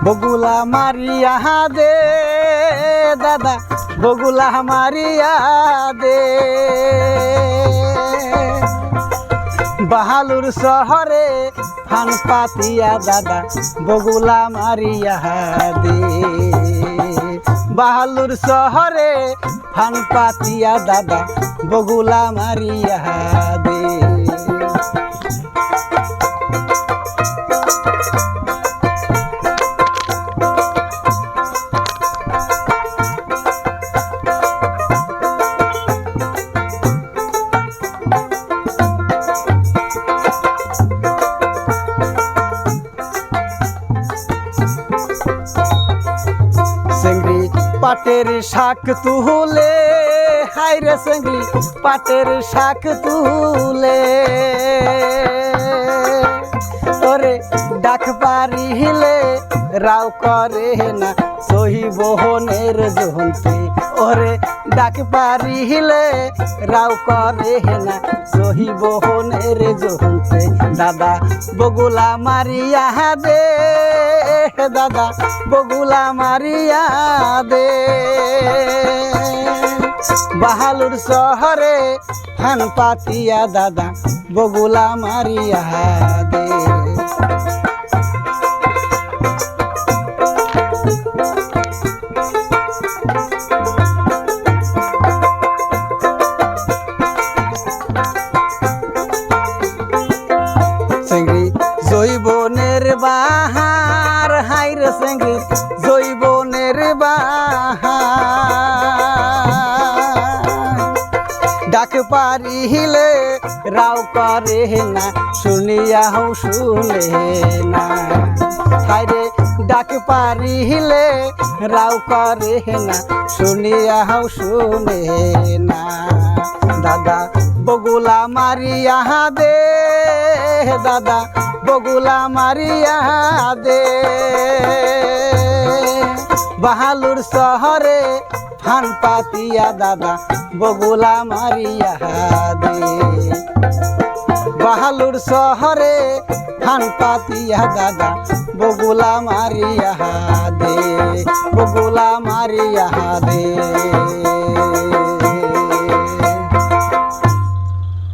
বগুলা মারিয়া দে দাদা, বগুলা মারিয়া দে। বাহালুর শহরে ফান পাতিয়া দাদা, বগুলা মারিয়া দে। বাহালুর শহরে ফান পাতিয়া দাদা, বগুলা মারিয়া দে। সেঙ্গি পাটের শাক তুলে, হাইরে সেঙ্গি পাটের শাক তুলে। ওরে ডাক পারিলে রাও করে না সহি বহনের জহন্তে। ওরে ডাক পারিলে রাও করে না সহি বহনের জহন্তে। দাদা বগুলা মারিয়া দে দাদা, বগুলা মারিয়া দে। বাহালুর শহরে ফান পাতিয়া দাদা, বগুলা মারিয়া দে। সেঙ্গি জৈবনের বাহার, হাইরে সেঙ্গি জৈবনের বাহার। ডাক পারিলে রাও করে না শুনিয়াও শুনে না। হাইরে ডাক পারিলে রাও করে না শুনিয়াও শুনে না। দাদা বগুলা মারিয়া দে দাদা, বগুলা মারিয়া দে। বাহালুর শহরে ফান পাতিয়া দাদা, বগুলা মারিয়া দে। বাহালুর শহরে ফান পাতিয়া দাদা, বগুলা মারিয়া দে, বগুলা মারিয়া দে।